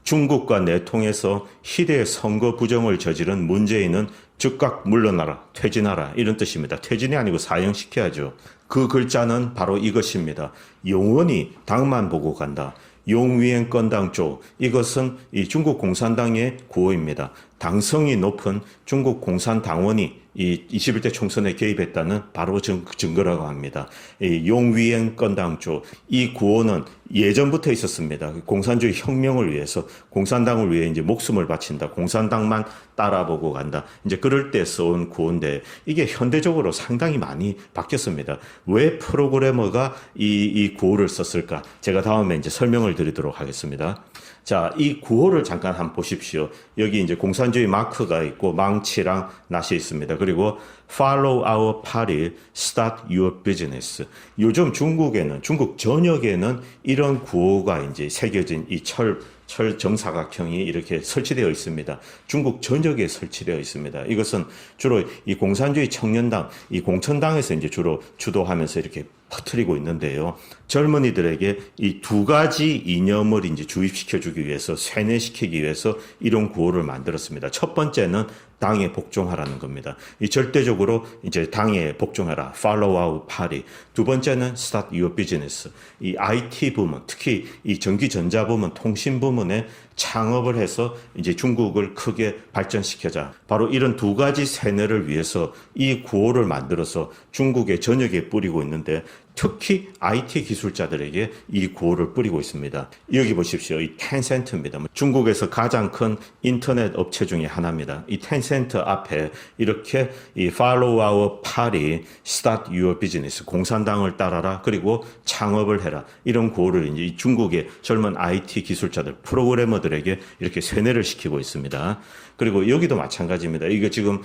중국과 내통해서 희대의 선거 부정을 저지른 문재인은 즉각 물러나라, 퇴진하라 이런 뜻입니다. 퇴진이 아니고 사형시켜야죠. 그 글자는 바로 이것입니다. 영원히 당만 보고 간다. 용위엔 건당 쪽, 이것은 이 중국 공산당의 구호입니다. 당성이 높은 중국 공산당원이 이 21대 총선에 개입했다는 바로 증거라고 합니다. 이 용위엔 건당 쪽, 이 구호는 예전부터 있었습니다. 공산주의 혁명을 위해서, 공산당을 위해 이제 목숨을 바친다. 공산당만 따라보고 간다. 이제 그럴 때 써온 구호인데 이게 현대적으로 상당히 많이 바뀌었습니다. 왜 프로그래머가 이 구호를 썼을까? 제가 다음에 이제 설명을 드리도록 하겠습니다. 자, 이 구호를 잠깐 한번 보십시오. 여기 이제 공산주의 마크가 있고 망치랑 낫이 있습니다. 그리고 Follow our party, start your business. 요즘 중국에는, 중국 전역에는 이런 구호가 이제 새겨진 이 철 정사각형이 이렇게 설치되어 있습니다. 중국 전역에 설치되어 있습니다. 이것은 주로 이 공산주의 청년당, 이 공천당에서 이제 주로 주도하면서 이렇게 퍼뜨리고 있는데요. 젊은이들에게 이 두 가지 이념을 이제 주입시켜주기 위해서, 세뇌시키기 위해서 이런 구호를 만들었습니다. 첫 번째는 당에 복종하라는 겁니다. 이 절대적으로 이제 당에 복종하라. Follow our party. 두 번째는 Start your business. 이 IT 부문, 특히 이 전기전자 부문, 통신 부문에 창업을 해서 이제 중국을 크게 발전시켜자. 바로 이런 두 가지 세뇌를 위해서 이 구호를 만들어서 중국의 전역에 뿌리고 있는데 특히 IT 기술자들에게 이 구호를 뿌리고 있습니다. 여기 보십시오. 이 텐센트입니다. 중국에서 가장 큰 인터넷 업체 중에 하나입니다. 이 텐센트 앞에 이렇게 이 Follow our party, Start your business. 공산당을 따라라. 그리고 창업을 해라. 이런 구호를 이제 중국의 젊은 IT 기술자들, 프로그래머들에게 이렇게 세뇌를 시키고 있습니다. 그리고 여기도 마찬가지입니다. 이거 지금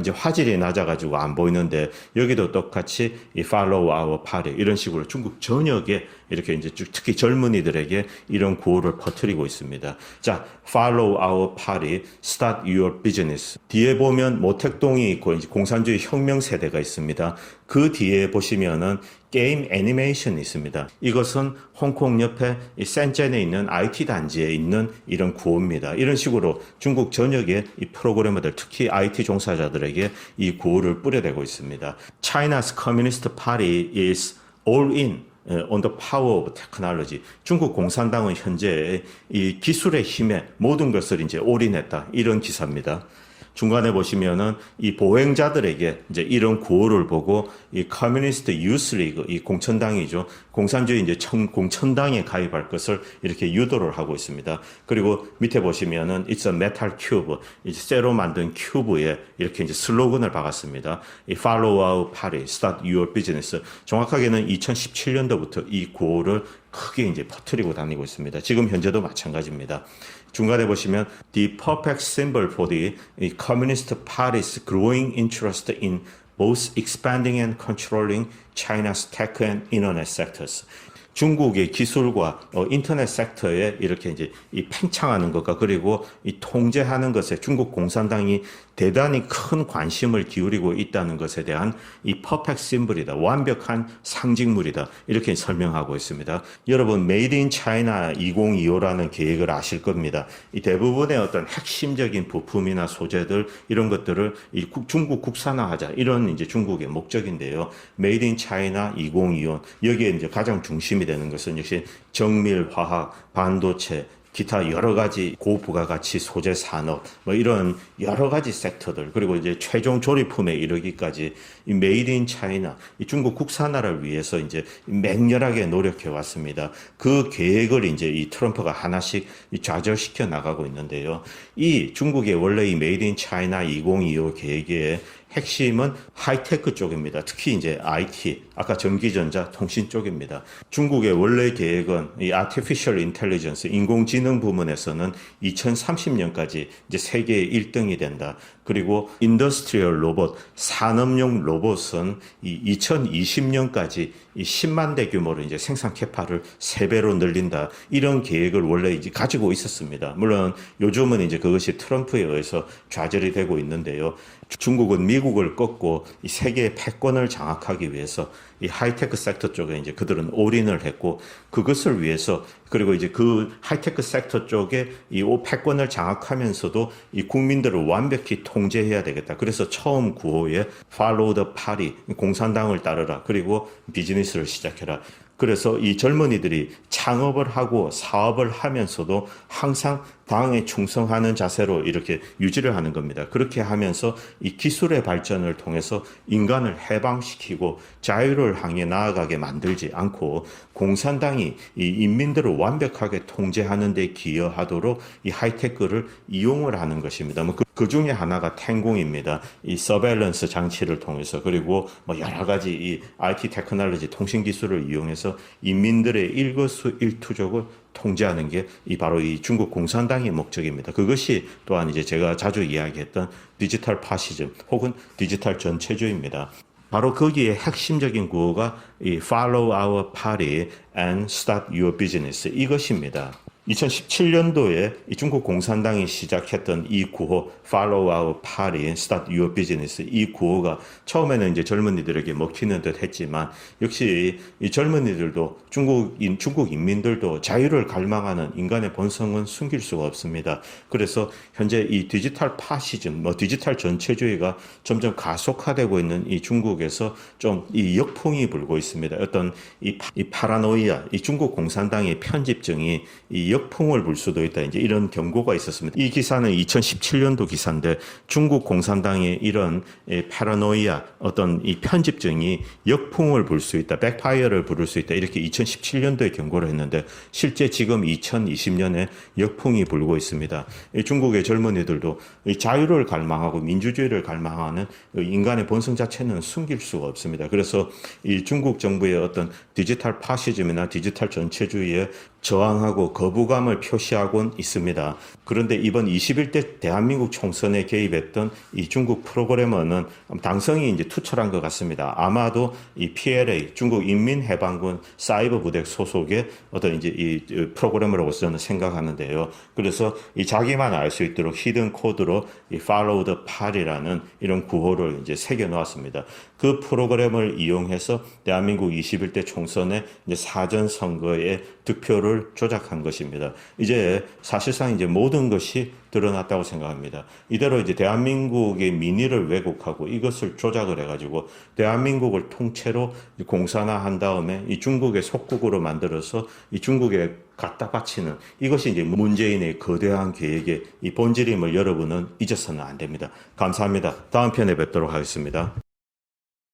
이제 화질이 낮아가지고 안 보이는데 여기도 똑같이 이 Follow our party 이런 식으로 중국 전역에 이렇게 이제 특히 젊은이들에게 이런 구호를 퍼뜨리고 있습니다. 자, Follow our party, Start your business. 뒤에 보면 모택동이 있고 이제 공산주의 혁명 세대가 있습니다. 그 뒤에 보시면은 게임 애니메이션이 있습니다. 이것은 홍콩 옆에 이 센젠에 있는 IT 단지에 있는 이런 구호입니다. 이런 식으로 중국 전역의 이 프로그래머들, 특히 IT 종사자들에게 이 구호를 뿌려대고 있습니다. China's Communist Party is all in on the power of technology. 중국 공산당은 현재 이 기술의 힘에 모든 것을 이제 올인했다. 이런 기사입니다. 중간에 보시면은 이 보행자들에게 이제 이런 구호를 보고 이 커뮤니스트 유스 리그, 이 공천당이죠. 공산주의 이제 공천당에 가입할 것을 이렇게 유도를 하고 있습니다. 그리고 밑에 보시면은 It's a metal cube. 이제 쇠로 만든 큐브에 이렇게 이제 슬로건을 박았습니다. 이 Follow our party, Start your business. 정확하게는 2017년도부터 이 구호를 크게 이제 퍼뜨리고 다니고 있습니다. 지금 현재도 마찬가지입니다. 중간에 보시면 The perfect symbol for the Communist Party's growing interest in both expanding and controlling China's tech and internet sectors. 중국의 기술과 인터넷 섹터에 이렇게 이제 이 팽창하는 것과 그리고 이 통제하는 것에 중국 공산당이 대단히 큰 관심을 기울이고 있다는 것에 대한 이 퍼펙트 심볼이다. 완벽한 상징물이다. 이렇게 설명하고 있습니다. 여러분, 메이드 인 차이나 2025라는 계획을 아실 겁니다. 이 대부분의 어떤 핵심적인 부품이나 소재들 이런 것들을 이 중국 국산화하자. 이런 이제 중국의 목적인데요. 메이드 인 차이나 2025 여기에 이제 가장 중심이 되는 것은 역시 정밀, 화학, 반도체, 기타 여러 가지 고부가가치 소재 산업, 뭐 이런 여러 가지 섹터들, 그리고 이제 최종 조립품에 이르기까지 이 메이드 인 차이나, 이 중국 국산화를 위해서 이제 맹렬하게 노력해 왔습니다. 그 계획을 이제 이 트럼프가 하나씩 좌절시켜 나가고 있는데요. 이 중국의 원래 이 메이드 인 차이나 2025 계획의 핵심은 하이테크 쪽입니다. 특히 이제 IT, 아까 전기전자, 통신 쪽입니다. 중국의 원래 계획은 이 Artificial Intelligence, 인공지능 부문에서는 2030년까지 이제 세계 1등이 된다. 그리고 인더스트리얼 로봇, 산업용 로봇은 이 2020년까지 이 10만 대 규모로 이제 생산 캐파를 3배로 늘린다. 이런 계획을 원래 이제 가지고 있었습니다. 물론 요즘은 이제 그것이 트럼프에 의해서 좌절이 되고 있는데요. 중국은 미국을 꺾고 이 세계의 패권을 장악하기 위해서 이 하이테크 섹터 쪽에 이제 그들은 올인을 했고, 그것을 위해서, 그리고 이제 그 하이테크 섹터 쪽에 이 패권을 장악하면서도 이 국민들을 완벽히 통제해야 되겠다. 그래서 처음 구호에 Follow the Party, 공산당을 따르라. 그리고 비즈니스를 시작해라. 그래서 이 젊은이들이 창업을 하고 사업을 하면서도 항상 당에 충성하는 자세로 이렇게 유지를 하는 겁니다. 그렇게 하면서 이 기술의 발전을 통해서 인간을 해방시키고 자유를 향해 나아가게 만들지 않고 공산당이 이 인민들을 완벽하게 통제하는 데 기여하도록 이 하이테크를 이용을 하는 것입니다. 그 중에 하나가 텐공입니다. 이 서베일런스 장치를 통해서, 그리고 여러 가지 이 IT 테크놀로지 통신 기술을 이용해서 인민들의 일거수일투족을 통제하는 게 바로 이 중국 공산당의 목적입니다. 그것이 또한 이제 제가 자주 이야기했던 디지털 파시즘 혹은 디지털 전체주의입니다. 바로 거기에 핵심적인 구호가 이 Follow our party and start your business, 이것입니다. 2017년도에 이 중국 공산당이 시작했던 이 구호 Follow our party and start your business, 이 구호가 처음에는 이제 젊은이들에게 먹히는 듯 했지만, 역시 이 젊은이들도 중국 인민들도 자유를 갈망하는 인간의 본성은 숨길 수가 없습니다. 그래서 현재 이 디지털 파시즘, 디지털 전체주의가 점점 가속화되고 있는 이 중국에서 좀 이 역풍이 불고 있습니다. 어떤 이 파라노이아, 이 중국 공산당의 편집증이 이 역풍을 불 수도 있다. 이제 이런 경고가 있었습니다. 이 기사는 2017년도 기사인데, 중국 공산당의 이런 파라노이아, 어떤 이 편집증이 역풍을 불 수 있다, 백파이어를 부를 수 있다, 이렇게 2017년도에 경고를 했는데, 실제 지금 2020년에 역풍이 불고 있습니다. 중국의 젊은이들도 자유를 갈망하고 민주주의를 갈망하는 인간의 본성 자체는 숨길 수가 없습니다. 그래서 이 중국 정부의 어떤 디지털 파시즘이나 디지털 전체주의에 저항하고 거부감을 표시하곤 있습니다. 그런데 이번 21대 대한민국 총선에 개입했던 이 중국 프로그래머는 당성이 이제 투철한 것 같습니다. 아마도 이 PLA, 중국 인민해방군 사이버 부대 소속의 어떤 이제 이 프로그래머라고 저는 생각하는데요. 그래서 이 자기만 알 수 있도록 히든 코드로 이 Follow the Party라는 이런 구호를 이제 새겨 놓았습니다. 그 프로그램을 이용해서 대한민국 21대 총선의 이제 사전 선거의 득표를 조작한 것입니다. 이제 사실상 이제 모든 것이 드러났다고 생각합니다. 이대로 이제 대한민국의 민의를 왜곡하고 이것을 조작을 해가지고 대한민국을 통째로 공산화한 다음에 이 중국의 속국으로 만들어서 이 중국에 갖다 바치는, 이것이 이제 문재인의 거대한 계획의 이 본질임을 여러분은 잊어서는 안 됩니다. 감사합니다. 다음 편에 뵙도록 하겠습니다.